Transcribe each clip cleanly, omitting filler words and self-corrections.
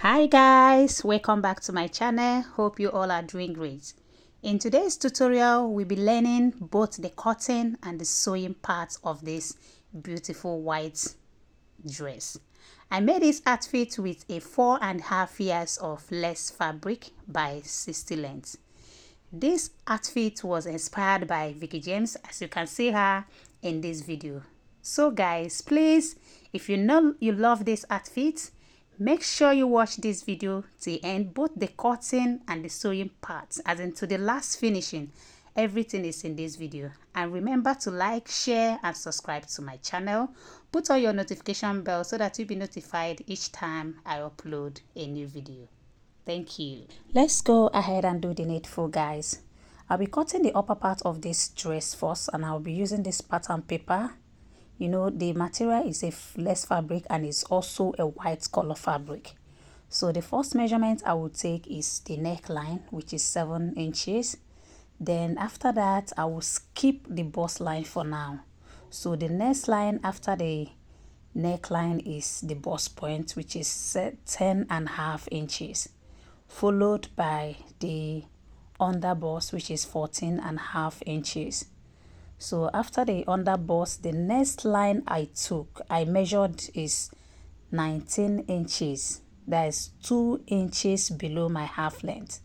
Hi guys, welcome back to my channel. Hope you all are doing great. In today's tutorial, we'll be learning both the cutting and the sewing parts of this beautiful white dress. I made this outfit with a 4.5 years of less fabric by 60 lengths. This outfit was inspired by Vicky James, as you can see her in this video. So guys, please, if you know you love this outfit, make sure you watch this video till end, both the cutting and the sewing parts, as in to the last finishing. Everything is in this video. And remember to like, share and subscribe to my channel. Put on your notification bell so that you'll be notified each time I upload a new video. Thank you. Let's go ahead and do the needful, guys. I'll be cutting the upper part of this dress first, and I'll be using this pattern paper. You know, the material is a less fabric and it's also a white color fabric. So the first measurement I will take is the neckline, which is 7 inches. Then after that, I will skip the bust line for now. So the next line after the neckline is the bust point, which is 10.5 inches, followed by the under bust, which is 14.5 inches. So after the under bust, the next line I measured is 19 inches. That is 2 inches below my half length.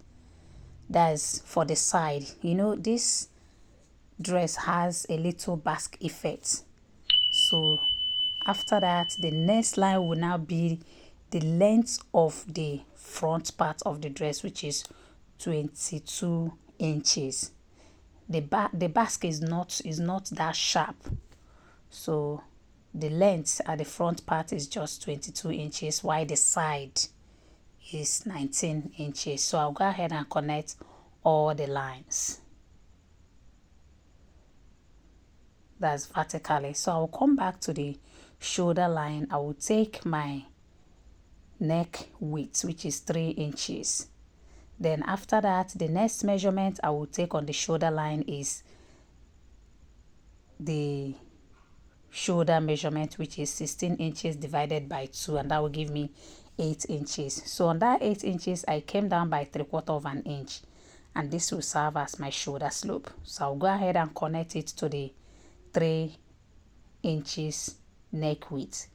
That is for the side. You know, this dress has a little basque effect. So after that, the next line will now be the length of the front part of the dress, which is 22 inches. The basque is not that sharp, so the length at the front part is just 22 inches, while the side is 19 inches. So I'll go ahead and connect all the lines. That's vertically. So I'll come back to the shoulder line. I will take my neck width, which is 3 inches. Then after that, the next measurement I will take on the shoulder line is the shoulder measurement, which is 16 inches divided by 2, and that will give me 8 inches. So on that 8 inches, I came down by 3/4 of an inch, and this will serve as my shoulder slope. So I'll go ahead and connect it to the 3 inches neck width.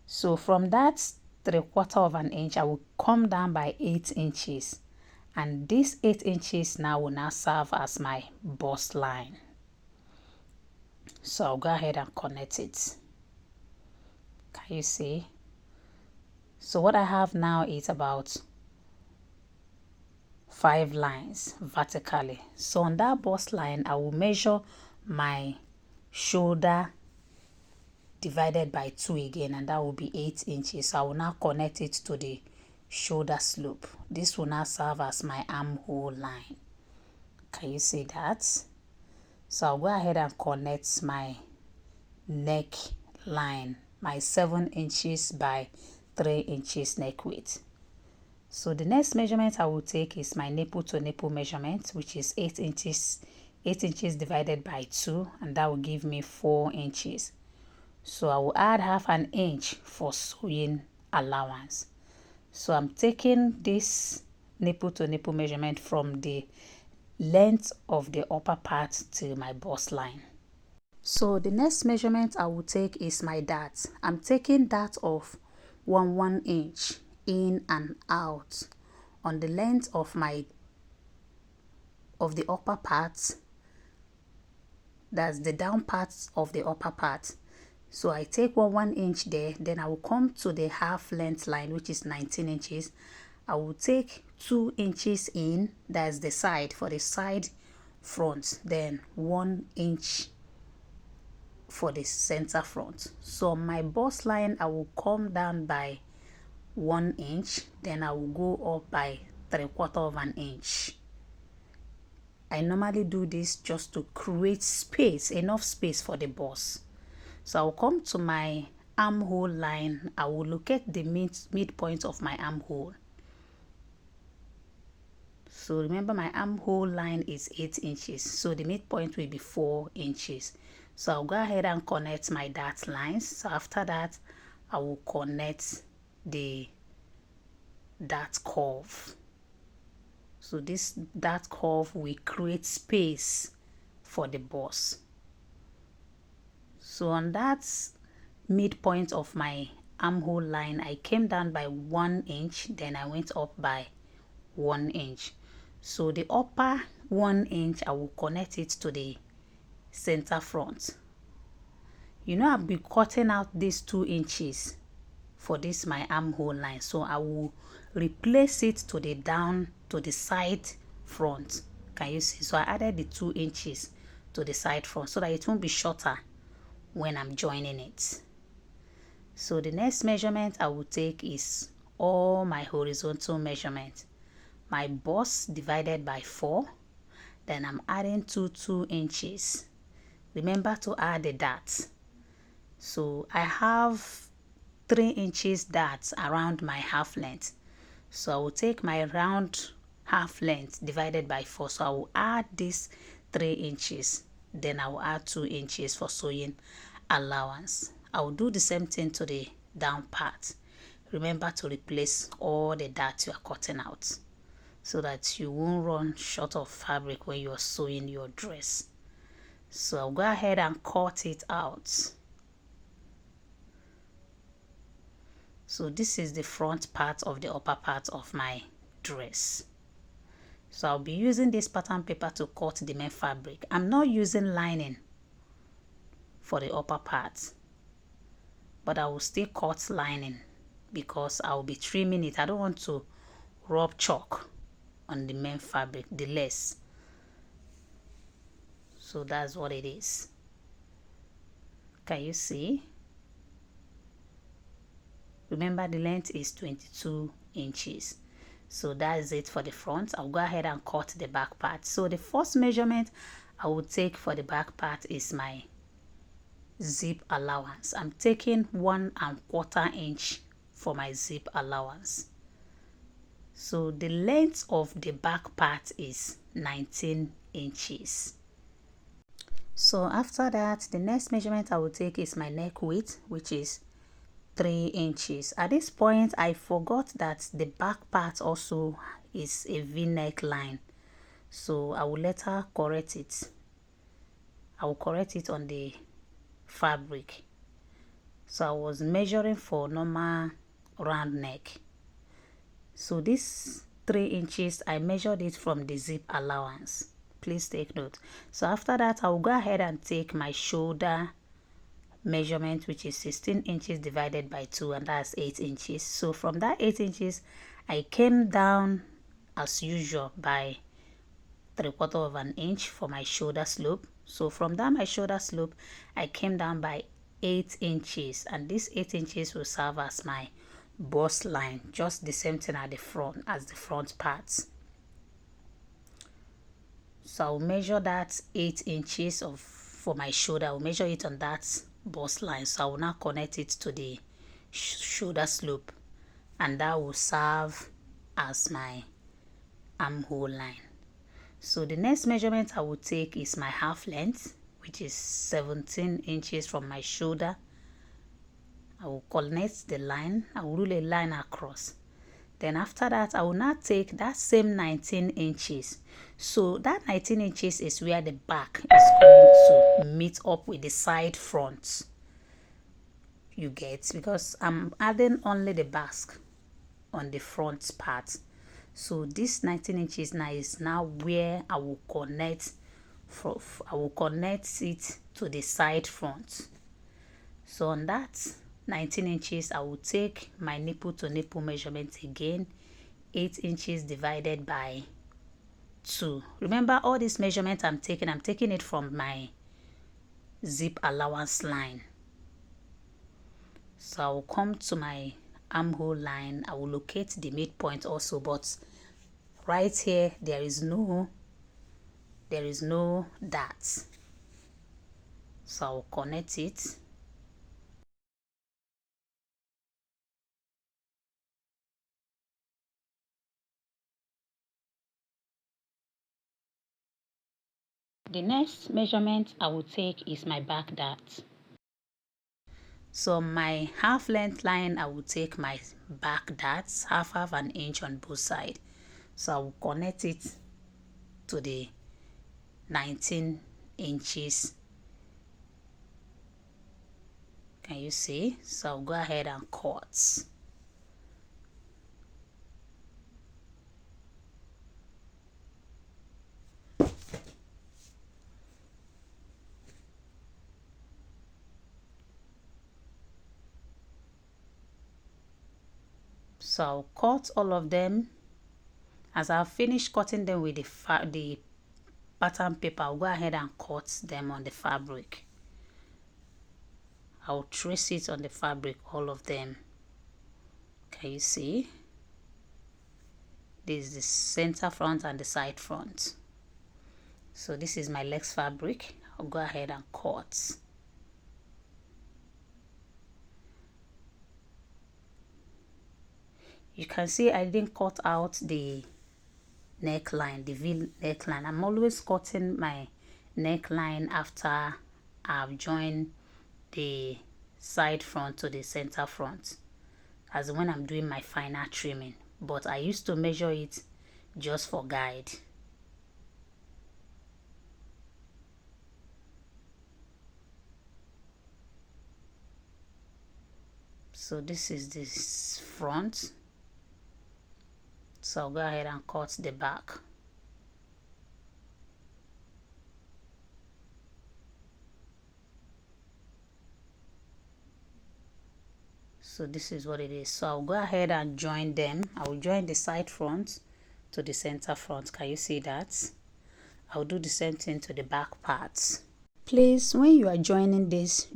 So from that 3/4 of an inch, I will come down by 8 inches, and this 8 inches now will now serve as my bust line. So I'll go ahead and connect it. Can you see? So what I have now is about 5 lines vertically. So on that bust line, I will measure my shoulder divided by 2 again, and that will be 8 inches. So I will now connect it to the shoulder slope. This will now serve as my armhole line. Can you see that? So I'll go ahead and connect my neck line, my 7 inches by 3 inches neck width. So the next measurement I will take is my nipple to nipple measurement, which is 8 inches divided by 2, and that will give me 4 inches. So I will add half an inch for sewing allowance. So I'm taking this nipple to nipple measurement from the length of the upper part to my bust line. So the next measurement I will take is my dart. I'm taking dart of 1 inch in and out on the length of the upper part. That's the down part of the upper part. So I take 1 inch there, then I will come to the half length line, which is 19 inches. I will take 2 inches in, that's the side, for the side front, then 1 inch for the center front. So my bust line, I will come down by 1 inch, then I will go up by 3/4 of an inch. I normally do this just to create space, enough space for the bust. So I'll come to my armhole line. I will locate the midpoint of my armhole. So remember, my armhole line is 8 inches, so the midpoint will be 4 inches. So I'll go ahead and connect my dart lines. So after that, I will connect the dart curve. So this dart curve will create space for the bust. So on that midpoint of my armhole line, I came down by 1 inch, then I went up by 1 inch. So the upper 1 inch, I will connect it to the center front. You know, I'll be cutting out these 2 inches for this my armhole line, so I will replace it to the down to the side front. Can you see? So I added the 2 inches to the side front so that it won't be shorter when I'm joining it. So the next measurement I will take is all my horizontal measurement. My bust divided by 4, then I'm adding 2 inches. Remember to add the dart. So I have 3 inches darts around my half length. So I will take my round half length divided by 4. So I will add this 3 inches. Then I will add 2 inches for sewing allowance. I will do the same thing to the down part. Remember to replace all the darts you are cutting out so that you won't run short of fabric when you are sewing your dress. So I'll go ahead and cut it out. So this is the front part of the upper part of my dress. So I'll be using this pattern paper to cut the main fabric. I'm not using lining for the upper part, but I will still cut lining because I will be trimming it. I don't want to rub chalk on the main fabric, the lace. So that's what it is. Can you see? Remember, the length is 22 inches. So that is it for the front. I'll go ahead and cut the back part. So the first measurement I will take for the back part is my zip allowance. I'm taking 1¼ inch for my zip allowance. So the length of the back part is 19 inches. So after that, the next measurement I will take is my neck width, which is 3 inches. At this point, I forgot that the back part also is a V-neck line, so I will later correct it. I will correct it on the fabric. So I was measuring for normal round neck. So this 3 inches, I measured it from the zip allowance. Please take note. So after that, I will go ahead and take my shoulder measurement, which is 16 inches divided by 2, and that's 8 inches. So from that 8 inches, I came down as usual by 3/4 inch for my shoulder slope. So from that my shoulder slope, I came down by 8 inches, and this 8 inches will serve as my bust line, just the same thing at the front as the front parts. So I'll measure that 8 inches for my shoulder. I'll measure it on that bust line. So I will now connect it to the shoulder slope, and that will serve as my armhole line. So the next measurement I will take is my half length, which is 17 inches from my shoulder. I will connect the line. I will rule a line across. Then after that, I will now take that same 19 inches. So that 19 inches is where the back is going to meet up with the side front. You get, because I'm adding only the basque on the front part. So this 19 inches now is now where I will connect it to the side front. So on that 19 inches, I will take my nipple to nipple measurement again, 8 inches divided by 2. Remember, all this measurement I'm taking it from my zip allowance line. So I will come to my armhole line. I will locate the midpoint also, but right here there is no dart. So I will connect it. The next measurement I will take is my back dart. So my half length line, I will take my back darts, half an inch on both sides. So I will connect it to the 19 inches. Can you see? So I'll go ahead and cut. So I'll cut all of them. As I've finished cutting them with the pattern paper, I'll go ahead and cut them on the fabric. I'll trace it on the fabric, all of them. Can you see? This is the center front and the side front. So this is my legs fabric. I'll go ahead and cut. You can see I didn't cut out the neckline, the V neckline. I'm always cutting my neckline after I've joined the side front to the center front, as when I'm doing my final trimming. But I used to measure it just for guide. So this is this front. So I'll go ahead and cut the back. So this is what it is. So I'll go ahead and join them. I will join the side front to the center front. Can you see that? I'll do the same thing to the back parts. Please, when you are joining this,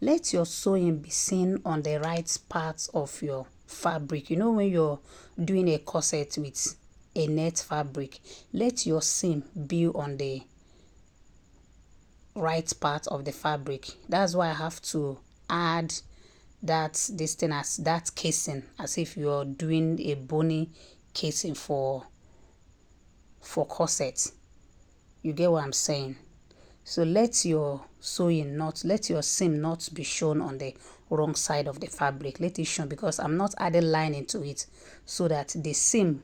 let your sewing be seen on the right parts of your fabric. You know, when you're doing a corset with a net fabric, let your seam be on the right part of the fabric. That's why I have to add this thing as that casing, as if you're doing a bony casing for corset. You get what I'm saying? So let your seam not be shown on the wrong side of the fabric. Let it show, because I'm not adding lining to it, so that the sewing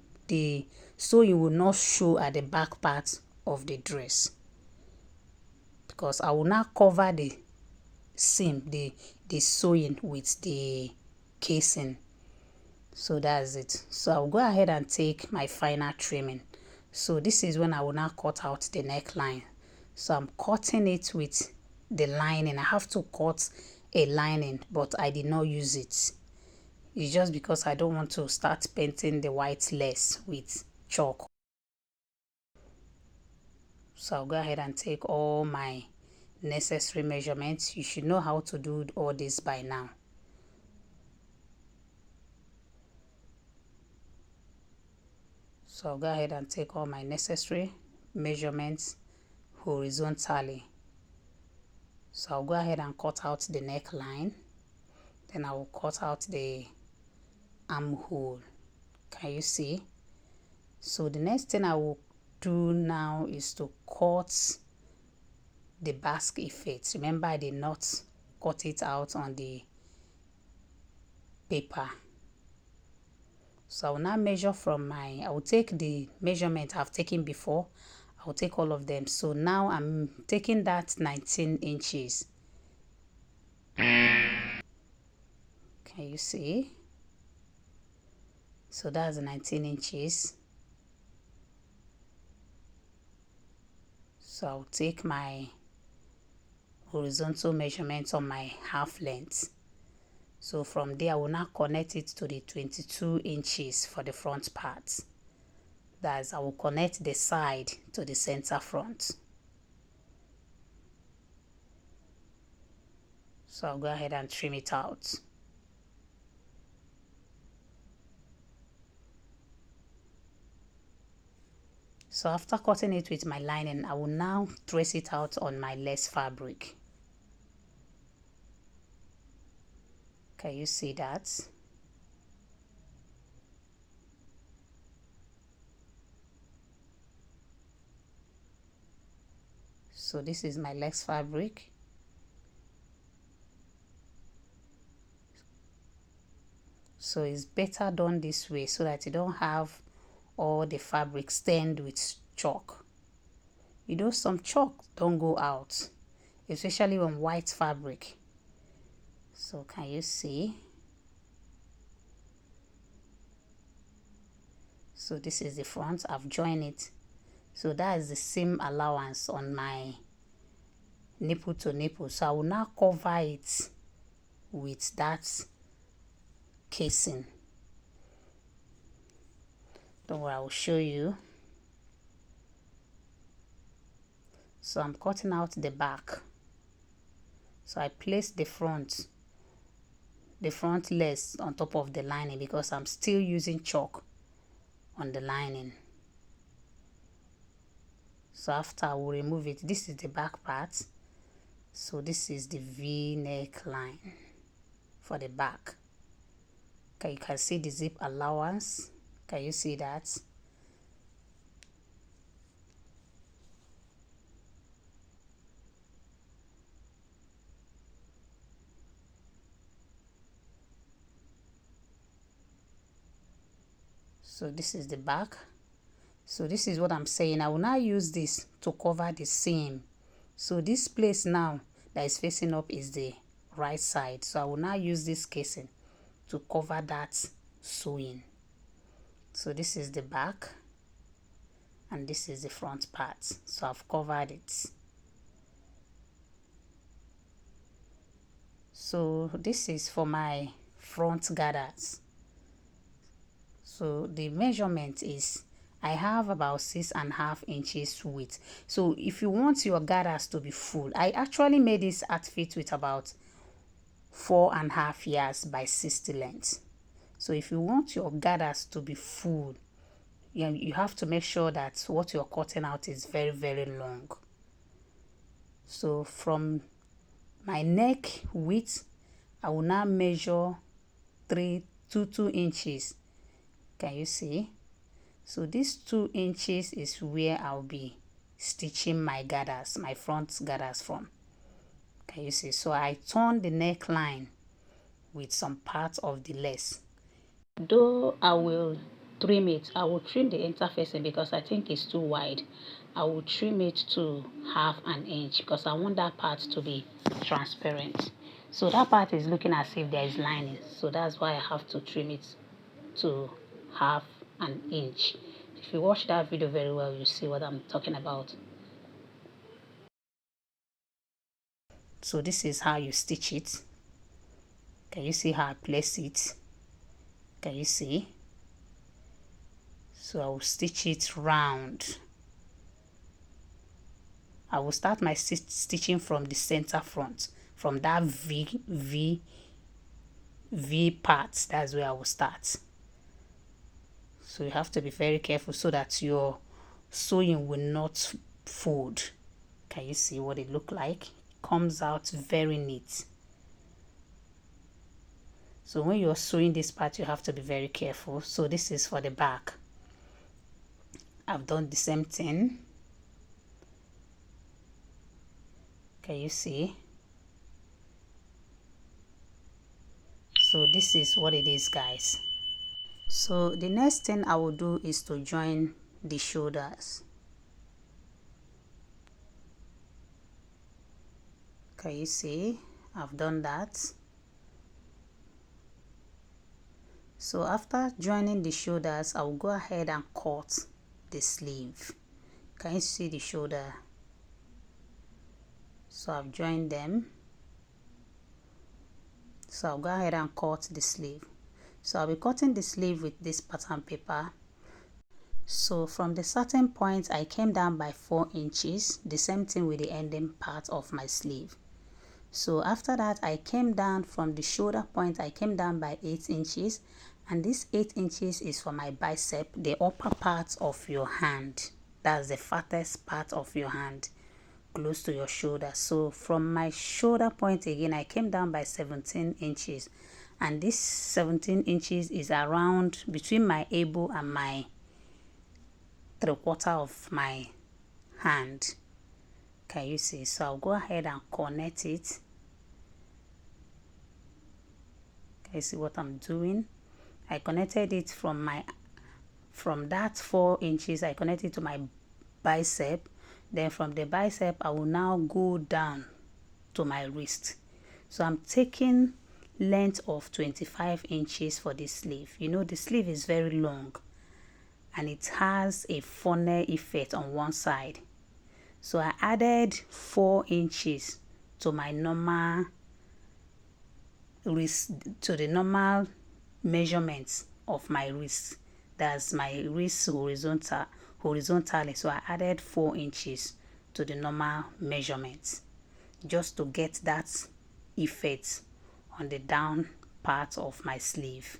will not show at the back part of the dress, because I will now cover the seam, the sewing with the casing. So that's it. So I'll go ahead and take my final trimming. So this is when I will now cut out the neckline. So I'm cutting it with the lining. I have to cut a lining, but I did not use it. It's just because I don't want to start painting the white lace with chalk. So I'll go ahead and take all my necessary measurements. You should know how to do all this by now. So I'll go ahead and take all my necessary measurements horizontally. So I'll go ahead and cut out the neckline. Then I will cut out the armhole. Can you see? So the next thing I will do now is to cut the basque effect. Remember, I did not cut it out on the paper. So I will now measure from I will take the measurement I've taken before. I will take all of them. So now I'm taking that 19 inches. Can you see? So that's 19 inches. So I'll take my horizontal measurements on my half length. So from there I will now connect it to the 22 inches for the front part. That's, I will connect the side to the center front. So I'll go ahead and trim it out. So after cutting it with my lining, I will now trace it out on my lace fabric. Can you see that? So this is my lace fabric. So it's better done this way so that you don't have all the fabric stained with chalk. You know, some chalk don't go out, especially on white fabric. So can you see? So this is the front. I've joined it. So that is the seam allowance on my nipple to nipple. So I will now cover it with that casing. Don't worry, I will show you. So I'm cutting out the back. So I place the front less on top of the lining because I'm still using chalk on the lining. So after I will remove it, this is the back part. So this is the V neckline for the back. Okay, you can see the zip allowance. Can you see that? So this is the back. So this is what I'm saying. I will now use this to cover the seam. So this place now that is facing up is the right side. So I will now use this casing to cover that sewing. So this is the back and this is the front part. So I've covered it. So this is for my front gathers. So the measurement is, I have about 6.5 inches width. So if you want your gathers to be full, I actually made this outfit with about 4.5 yards by 60 lengths. So if you want your gathers to be full, you have to make sure that what you're cutting out is very, very long. So from my neck width, I will now measure 2 inches. Can you see? So this 2 inches is where I'll be stitching my gathers, my front gathers from. Can you see? So I turn the neckline with some part of the lace. Though I will trim it, I will trim the interfacing because I think it's too wide. I will trim it to 1/2 inch because I want that part to be transparent. So that part is looking as if there is lining. So that's why I have to trim it to 1/2 inch. If you watch that video very well, you see what I'm talking about. So this is how you stitch it. Can you see how I place it? Can you see? So I will stitch it round. I will start my stitching from the center front, from that V part. That's where I will start. So you have to be very careful so that your sewing will not fold. Can you see what it looks like? It comes out very neat. So when you're sewing this part, you have to be very careful. So this is for the back. I've done the same thing. Can you see? So this is what it is, guys. So the next thing I will do is to join the shoulders. Can you see? I've done that. So after joining the shoulders, I will go ahead and cut the sleeve. Can you see the shoulder? So I've joined them. So I'll go ahead and cut the sleeve. So I'll be cutting the sleeve with this pattern paper. So from the starting point, I came down by 4 inches, the same thing with the ending part of my sleeve. So after that, I came down from the shoulder point, I came down by 8 inches, and this 8 inches is for my bicep, the upper part of your hand. That's the fattest part of your hand, close to your shoulder. So from my shoulder point again, I came down by 17 inches, and this 17 inches is around between my elbow and my 3/4 of my hand. Can you see? So I'll go ahead and connect it. Can you see what I'm doing? I connected it from that 4 inches. I connected to my bicep. Then from the bicep, I will now go down to my wrist. So I'm taking length of 25 inches for this sleeve. You know, the sleeve is very long and it has a funnel effect on one side. So I added 4 inches to my normal wrist, to the normal measurements of my wrist. That's my wrist horizontally. So I added 4 inches to the normal measurements just to get that effect on the down part of my sleeve.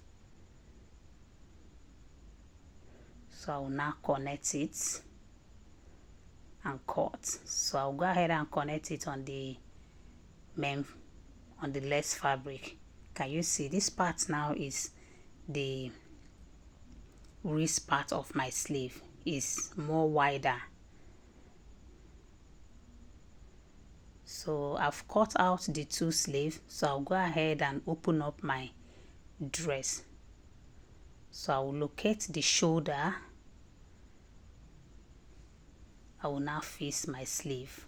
So I will now connect it and cut. So I'll go ahead and connect it on the less fabric. Can you see this part now is the wrist part of my sleeve is more wider. So I've cut out the 2 sleeves. So I'll go ahead and open up my dress. So I will locate the shoulder. I will now face my sleeve.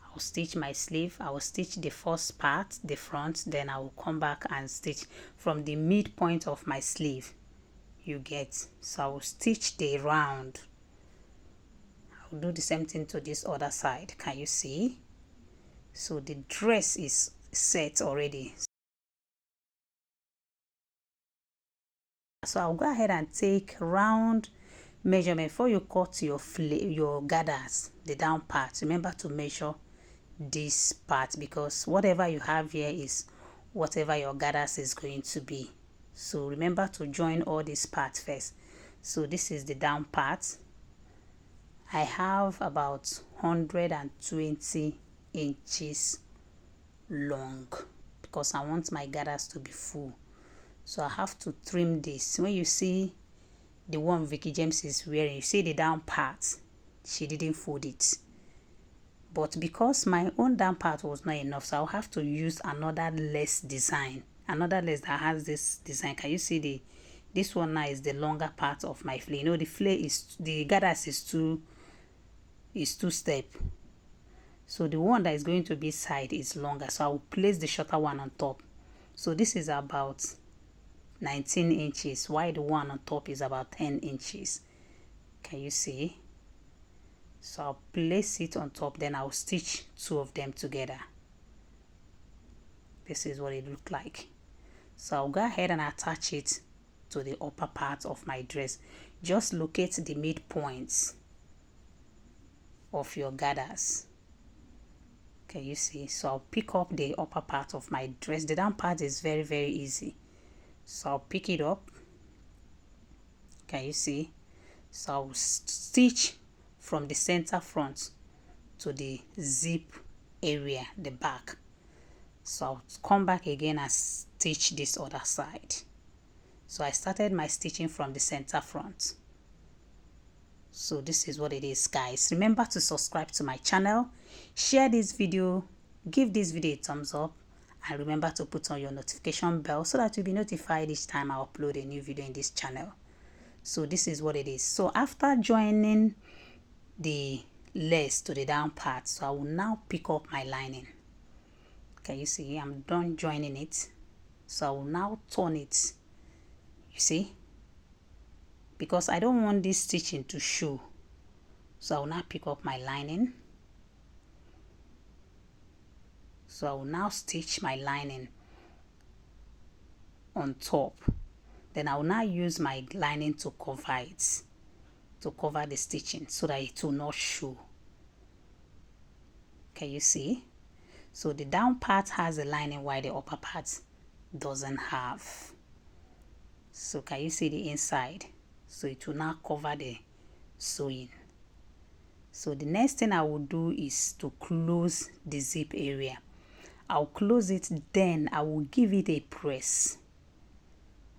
I'll stitch my sleeve. I will stitch the first part, the front, then I will come back and stitch from the midpoint of my sleeve. You get. So I will stitch the round. I'll do the same thing to this other side. Can you see? So the dress is set already. So I'll go ahead and take round measurement before you cut your gathers, the down part. Remember to measure this part, because whatever you have here is whatever your gathers is going to be. So remember to join all these parts first. So this is the down part. I have about 120 inches long because I want my gathers to be full. So I have to trim this. When you see the one Vicky James is wearing, you see the down part, she didn't fold it. But because my own down part was not enough, so I'll have to use another lace design. Another lace that has this design. Can you see this one now is the longer part of my flare. You know, the gathers is two step. So the one that is going to be side is longer. So I will place the shorter one on top. So this is about 19 inches, while the one on top is about 10 inches. Can you see? So I'll place it on top, then I'll stitch 2 of them together. This is what it looks like. So I'll go ahead and attach it to the upper part of my dress. Just locate the midpoints of your gathers. Can you see? So I'll pick up the upper part of my dress. The down part is very, very easy. So I'll pick it up. Can you see? So I'll stitch from the center front to the zip area, the back. So I'll come back again and stitch this other side. So I started my stitching from the center front. So this is what it is, guys. Remember to subscribe to my channel, share this video, give this video a thumbs up, and remember to put on your notification bell so that you'll be notified each time I upload a new video in this channel. So this is what it is. So after joining the lace to the down part, so I will now pick up my lining. Can you see? I'm done joining it. So I will now turn it. You see? Because I don't want this stitching to show. So I will now pick up my lining. So I will now stitch my lining on top. Then I will now use my lining to cover it, to cover the stitching so that it will not show. Can you see? So the down part has a lining while the upper part doesn't have. So can you see the inside? So it will now cover the sewing. So the next thing I will do is to close the zip area. I'll close it, then I will give it a press.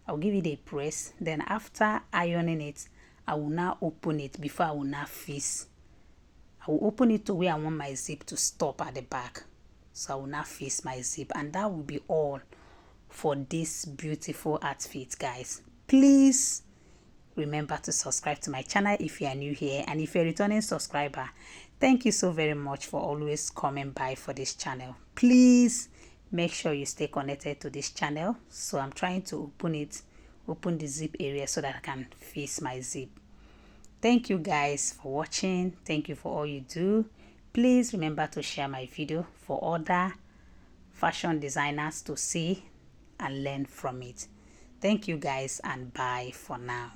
I'll give it a press. Then after ironing it, I will now open it before I will now fix. I will open it to where I want my zip to stop at the back. So I will now fix my zip, and that will be all for this beautiful outfit, guys. Please remember to subscribe to my channel if you are new here, and if you're a returning subscriber, thank you so very much for always coming by for this channel. Please make sure you stay connected to this channel. So I'm trying to open the zip area so that I can face my zip. Thank you guys for watching. Thank you for all you do. Please remember to share my video for other fashion designers to see and learn from it. Thank you guys, and bye for now.